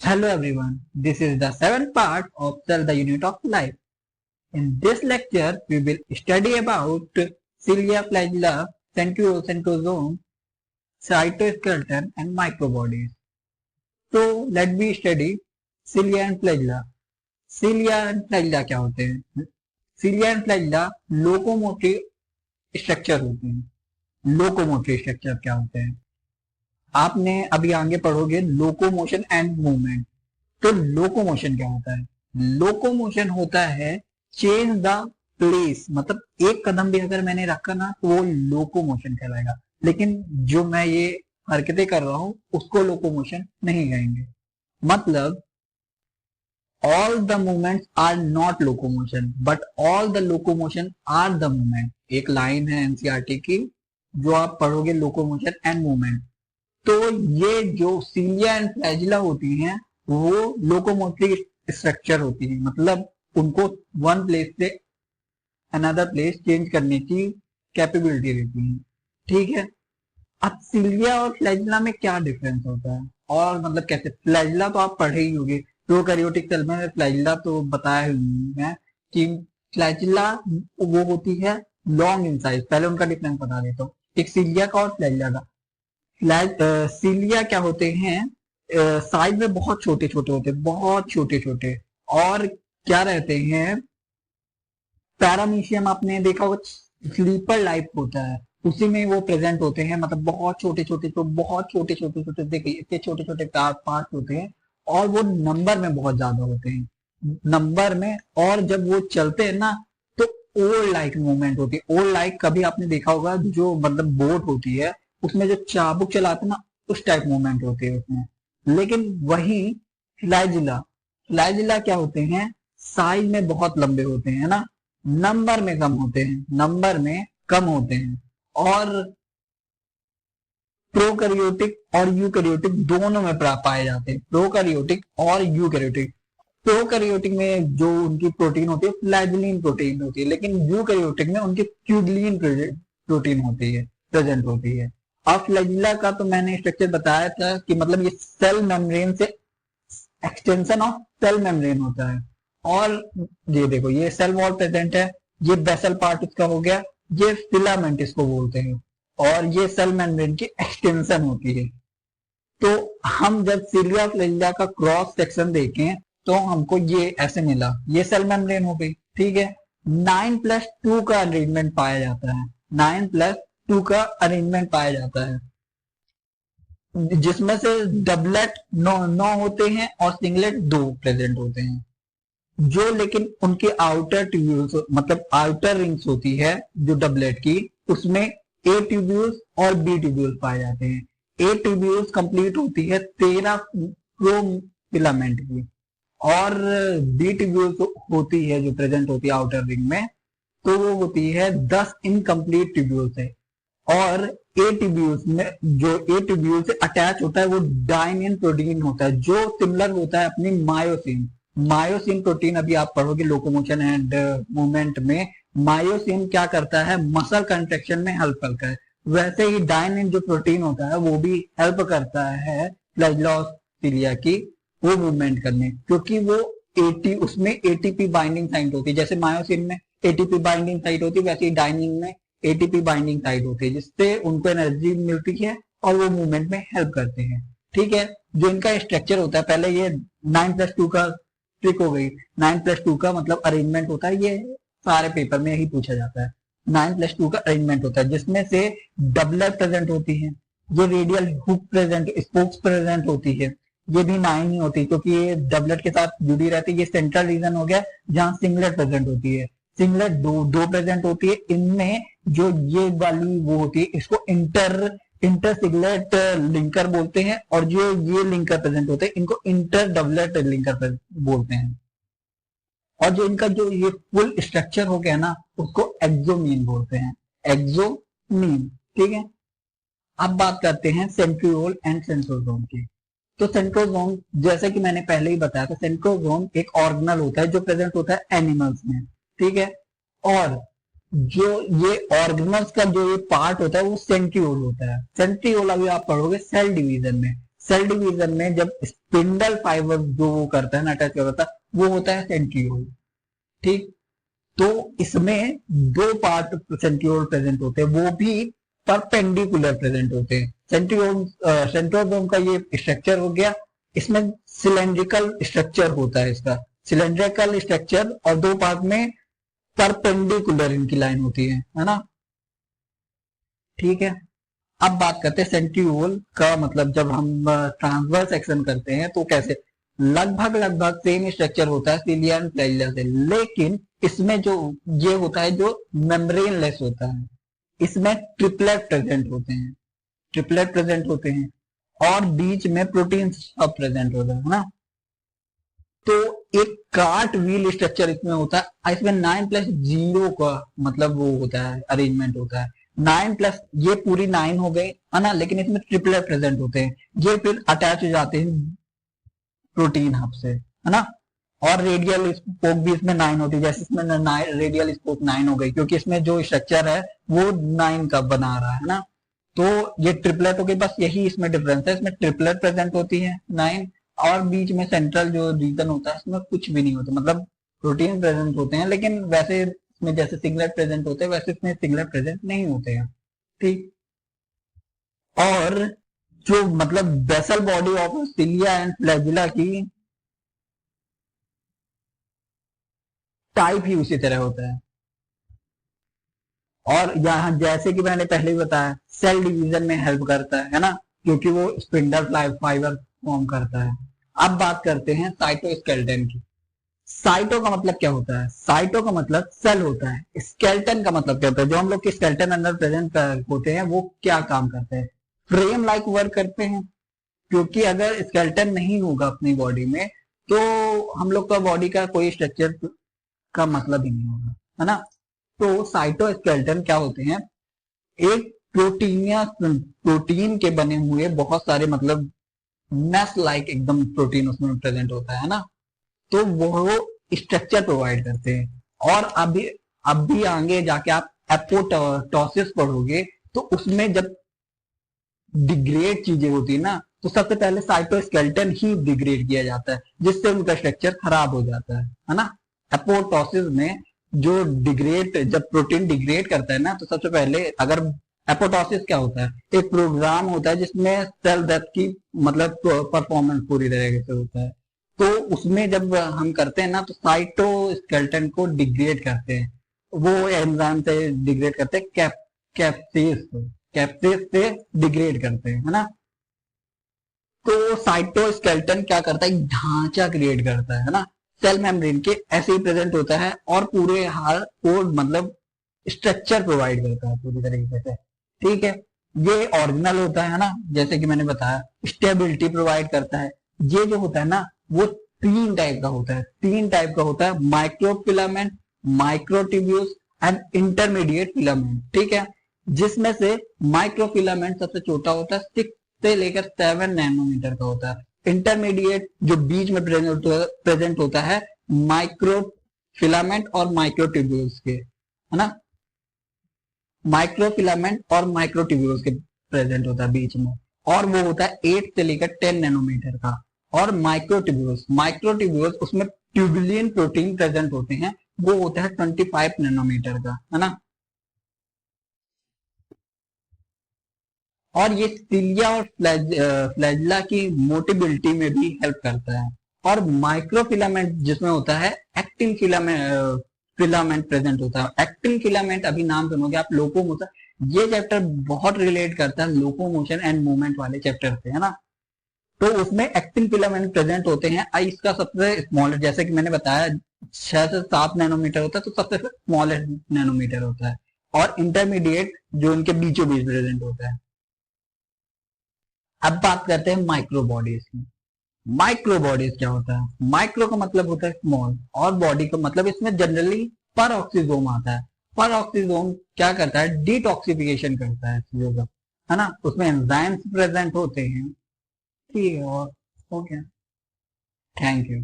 Hello everyone, this is the seventh part of Cell the Unit of Life. In this lecture, we will study about cilia, flagella, centriole, centrosome, cytoskeleton and microbodies. So let me study cilia and flagella. Cilia and flagella क्या होते हैं? Cilia and flagella locomotive structure होते हैं। Locomotive structure क्या होते हैं? आपने अभी आगे पढ़ोगे लोकोमोशन एंड मूवमेंट। तो लोकोमोशन क्या होता है? लोकोमोशन होता है चेंज द प्लेस, मतलब एक कदम भी अगर मैंने रखा ना तो वो लोकोमोशन कहलाएगा। लेकिन जो मैं ये हरकतें कर रहा हूं उसको लोकोमोशन नहीं कहेंगे। मतलब all the movements are not locomotion but all the locomotion are the movement. एक लाइन है एनसीईआरटी की जो आप पढ़ोगे, लोकोमोशन एंड मूवमेंट। तो ये जो सीलिया एंड फ्लैजिला होती हैं वो लोकोमोटिव स्ट्रक्चर होती है, मतलब उनको वन प्लेस से अनदर प्लेस चेंज करने की कैपेबिलिटी रहती है। ठीक है। अब सीलिया और फ्लैजिला में क्या डिफरेंस होता है और मतलब कैसे? फ्लैजिला तो आप पढ़े ही होंगे, प्रोकैरियोटिक सेल में फ्लैजिला तो बताया ही मैं कि फ्लैजिला वो होती है लॉन्ग इन साइज। पहले उनका डिफरेंस बता देता हूँ, एक सीलिया का और फ्लैजिला का। सीलिया क्या होते हैं? साइज में बहुत छोटे छोटे होते हैं, बहुत छोटे छोटे। और क्या रहते हैं? पैरामीशियम आपने देखा होगा, स्लीपर लाइफ होता है, उसी में वो प्रेजेंट होते हैं। मतलब बहुत छोटे छोटे, तो बहुत छोटे छोटे छोटे, देखिए इतने छोटे छोटे पार्ट होते हैं और वो नंबर में बहुत ज्यादा होते हैं, नंबर में। और जब वो चलते हैं ना तो ओल लाइक मूवमेंट होती है। ओल लाइक कभी आपने देखा होगा, जो मतलब बोट होती है उसमें जो चाबुक चलाते हैं ना, उस टाइप मूवमेंट होती है उसमें। लेकिन वही फ्लैजिला, फ्लैजिला क्या होते हैं? साइज में बहुत लंबे होते हैं ना, नंबर में कम होते हैं, नंबर में कम होते हैं। और प्रोकैरियोटिक और यूकैरियोटिक दोनों में पाए जाते हैं, प्रोकैरियोटिक और यूकैरियोटिक। प्रोकैरियोटिक में जो उनकी प्रोटीन होती है फ्लैजिलिन प्रोटीन होती है, लेकिन यूकैरियोटिक में उनकी ट्यूबुलिन प्रोटीन होती है, प्रेजेंट होती है। और फ्लैजिला का तो मैंने स्ट्रक्चर बताया था कि मतलब ये सेल मेम्ब्रेन से एक्सटेंशन ऑफ सेल मेम्ब्रेन होता है। और ये देखो, ये सेल वॉल प्रेजेंट है, ये बेसल पार्ट इसका हो गया, ये फिलामेंट इसको बोलते हैं, और ये सेल मेम्ब्रेन की एक्सटेंशन होती है। तो हम जब सीलिया फ्लैजिला का क्रॉस सेक्शन देखें तो हमको ये ऐसे मिला, ये सेल मेम्ब्रेन हो गई। ठीक है। 9+2 का अरेंजमेंट पाया जाता है, 9+2 का अरेंजमेंट पाया जाता है, जिसमें से डबलेट 9 होते हैं और सिंगलेट 2 प्रेजेंट होते हैं। जो लेकिन उनके आउटर ट्यूब्यूल्स, मतलब आउटर रिंग्स होती है जो डबलेट की, उसमें ए ट्यूब्यूल्स और बी ट्यूब्यूल्स पाए जाते हैं। ए ट्यूब्यूल्स कंप्लीट होती है 13 प्रो फिलामेंट की, और बी ट्यूब्यूल्स होती है जो प्रेजेंट होती है आउटर रिंग में, तो वो होती है 10 इनकम्प्लीट ट्यूब्यूल से। और ए ट्यूब्यूल्स में, जो ए ट्यूब्यूल से अटैच होता है वो डायनियन प्रोटीन होता है, जो सिमिलर होता है अपनी मायोसिन। मायोसिन प्रोटीन अभी आप पढ़ोगे लोकोमोशन एंड मूवमेंट में। मायोसिन क्या करता है? मसल कंट्रेक्शन में हेल्प करता है। वैसे ही डायनियन जो प्रोटीन होता है वो भी हेल्प करता है फ्लैजिला और सीलिया की वो मूवमेंट करने, क्योंकि वो उसमें एटीपी बाइंडिंग साइट होती है। जैसे मायोसिन में एटीपी बाइंडिंग साइट होती है, वैसे ही डायनिन में एटीपी बाइंडिंग साइट होती है, जिससे उनको एनर्जी मिलती है और वो मूवमेंट में हेल्प करते हैं। ठीक है। जो इनका स्ट्रक्चर होता है, पहले ये 9+2 का ट्रिक हो गई। 9+2 का मतलब अरेंजमेंट होता है, ये सारे पेपर में यही पूछा जाता है। 9+2 का अरेंजमेंट होता है, जिसमें से डबलेट प्रेजेंट होती है, ये radial hook present, spokes present होती है। ये भी 9 ही होती है क्योंकि ये डबलेट के साथ जुड़ी रहती है। ये सेंट्रल रीजन हो गया जहां सिंगलेट प्रेजेंट होती है। सिंगलेट दो प्रेजेंट होती है। इनमें जो ये वाली वो होती है, इसको इंटर सिंगलेट लिंकर बोलते हैं, और जो ये लिंकर प्रेजेंट होते हैं इनको इंटर डबलेट लिंकर बोलते हैं। और जो इनका जो ये फुल स्ट्रक्चर हो गया ना, उसको एक्सोमीन बोलते हैं, एक्सोमीन। ठीक है। अब बात करते हैं सेंट्रियोल एंड सेंट्रोसोम की। तो सेंट्रोसोम, जैसे कि मैंने पहले ही बताया था, सेंट्रोसोम एक ऑर्गेनल होता है जो प्रेजेंट होता है एनिमल्स में। ठीक है। और जो ये ऑर्गेनल्स का जो ये पार्ट होता है वो सेंट्रियोल होता है। सेंट्रियोल अभी आप पढ़ोगे सेल डिवीजन में। सेल डिवीजन में जब स्पिंडल फाइबर जो वो करता है ना, अटैच करता है, वो होता है सेंट्रियोल। ठीक, तो इसमें दो पार्ट सेंट्रियोल प्रेजेंट होते हैं, वो भी परपेंडिकुलर प्रेजेंट होते हैं। सेंट्रोसोम का ये स्ट्रक्चर हो गया, इसमें सिलेंड्रिकल स्ट्रक्चर होता है, इसका सिलेंड्रिकल स्ट्रक्चर, और दो पार्ट में परपेंडिकुलर इनकी लाइन होती है ना। ठीक है, अब बात करते हैं सेंट्रियोल का मतलब, जब हम ट्रांसवर्स सेक्शन करते हैं तो कैसे, लगभग लगभग सेम स्ट्रक्चर होता है सिलिया एंड फ्लैजिला से, लेकिन इसमें जो ये होता है जो मेम्ब्रेन लेस होता है, इसमें ट्रिपलेट प्रेजेंट होते हैं, ट्रिपलेट प्रेजेंट होते हैं, और बीच में प्रोटीन सब प्रेजेंट होता है ना। तो एक कार्ट व्हील स्ट्रक्चर इसमें होता है, इसमें 9+0 का मतलब वो होता है, अरेंजमेंट होता है। 9+, ये पूरी 9 हो गई है ना, लेकिन इसमें ट्रिपलेट प्रेजेंट होते हैं, ये फिर अटैच हो जाते हैं प्रोटीन हब से, है ना। और रेडियल स्पोक भी इसमें 9 होती है, जैसे इसमें रेडियल स्पोक 9 हो गई, क्योंकि इसमें जो स्ट्रक्चर है वो 9 का बना रहा है ना। तो ये ट्रिपलेट हो गई, बस यही इसमें डिफरेंस है, इसमें ट्रिपलेट प्रेजेंट होती है 9, और बीच में सेंट्रल जो रीजन होता है इसमें कुछ भी नहीं होता, मतलब प्रोटीन प्रेजेंट होते हैं, लेकिन वैसे इसमें जैसे सिंगलेट प्रेजेंट होते हैं वैसे इसमें सिंगलेट प्रेजेंट नहीं होते हैं। ठीक, और जो मतलब basal body of cilia and flagella की टाइप ही उसी तरह होता है। और यहाँ जैसे कि मैंने पहले ही बताया, सेल डिवीजन में हेल्प करता है ना, क्योंकि वो स्पिंडल फाइबर फॉर्म करता है। अब बात करते हैं साइटोस्केलेटन की। साइटो का मतलब क्या होता है, साइटो का मतलब सेल होता है, स्केलेटन का मतलब क्या होता है, जो हम लोग के स्केलेटन अंदर प्रेजेंट होते हैं वो क्या काम करते हैं, फ्रेम लाइक वर्क करते हैं, क्योंकि अगर स्केलेटन नहीं होगा अपनी बॉडी में तो हम लोग का बॉडी का कोई स्ट्रक्चर का मतलब ही नहीं होगा, है ना। तो साइटोस्केलेटन क्या होते हैं, एक प्रोटीन के बने हुए बहुत सारे मतलब मैस लाइक एकदम प्रोटीन उसमें प्रेजेंट होता है ना, तो वो स्ट्रक्चर प्रोवाइड करते हैं। और अब भी आगे जाके आप एपोटोसिस पढ़ोगे तो उसमें जब डिग्रेड चीजें होती है ना, तो सबसे पहले साइटोस्केलेटन ही डिग्रेड किया जाता है, जिससे उनका स्ट्रक्चर खराब हो जाता है ना। एपोटोसिस में जो डिग्रेड, जब प्रोटीन डिग्रेड करता है ना, तो सबसे पहले अगर एपोटोसिस क्या होता है, एक प्रोग्राम होता है जिसमें सेल डेथ की मतलब परफॉर्मेंस पूरी तरीके से होता है। तो उसमें जब हम करते हैं ना तो साइटोस्केलेटन को डिग्रेड करते हैं, वो एंजाइम से डिग्रेड करते हैं, कैप्सेस से डिग्रेड करते हैं, है ना। तो साइटोस्केलेटन क्या करता है, ढांचा क्रिएट करता है ना, सेल मेम्ब्रेन के ऐसे ही प्रेजेंट होता है, और पूरे हार को मतलब स्ट्रक्चर प्रोवाइड करता है पूरी तरीके से। ठीक है, ये ओरिजिनल होता है ना, जैसे कि मैंने बताया, स्टेबिलिटी प्रोवाइड करता है। ये जो होता है ना वो तीन टाइप का होता है, तीन टाइप का होता है, microfilament, microtubules and intermediate filament. ठीक है, जिसमें से माइक्रोफिलामेंट सबसे छोटा होता है, 6 से लेकर 7 नैनोमीटर का होता है। इंटरमीडिएट जो बीच में प्रेजेंट होता है माइक्रोफिलामेंट और माइक्रोट्यूब्यूल्स के, है ना, माइक्रोफिलामेंट और माइक्रोट्यूब्यूल्स के प्रेजेंट होता है बीच में, और वो होता है 8 से लेकर 10 नैनोमीटर का। और माइक्रोट्यूब्यूल्स उसमें ट्यूबुलिन प्रोटीन प्रेजेंट होते हैं, वो होता है 25 नैनोमीटर का, है ना। और ये सिलिया और फ्लैजिला की मोटिबिलिटी में भी हेल्प करता है। और माइक्रोफिलामेंट जिसमें होता है एक्टिन फिलामेंट प्रेजेंट होता है। एक्टिन फिलामेंट अभी नाम सुनोगे आप, लोकोमोशन, ये चैप्टर बहुत रिलेट करता है लोकोमोशन एंड मूवमेंट वाले चैप्टर से, है ना। तो उसमें एक्टिन फिलामेंट प्रेजेंट होते हैं। इसका सबसे स्मॉलेस्ट, जैसे कि मैंने बताया, 6 से 7 नैनोमीटर होता है, तो सबसे स्मॉलेस्ट नैनोमीटर होता है। और इंटरमीडिएट जो इनके बीचों बीच प्रेजेंट होता है। अब बात करते हैं माइक्रो बॉडीज की। माइक्रो बॉडीज क्या होता है, माइक्रो का मतलब होता है स्मॉल, और बॉडी का मतलब इसमें जनरली पर ऑक्सीजोम आता है। पर ऑक्सीजोम क्या करता है, डिटॉक्सिफिकेशन करता है चीजों का, है ना, उसमें एंजाइम्स प्रेजेंट होते हैं। ठीक है, और हो गया, थैंक यू।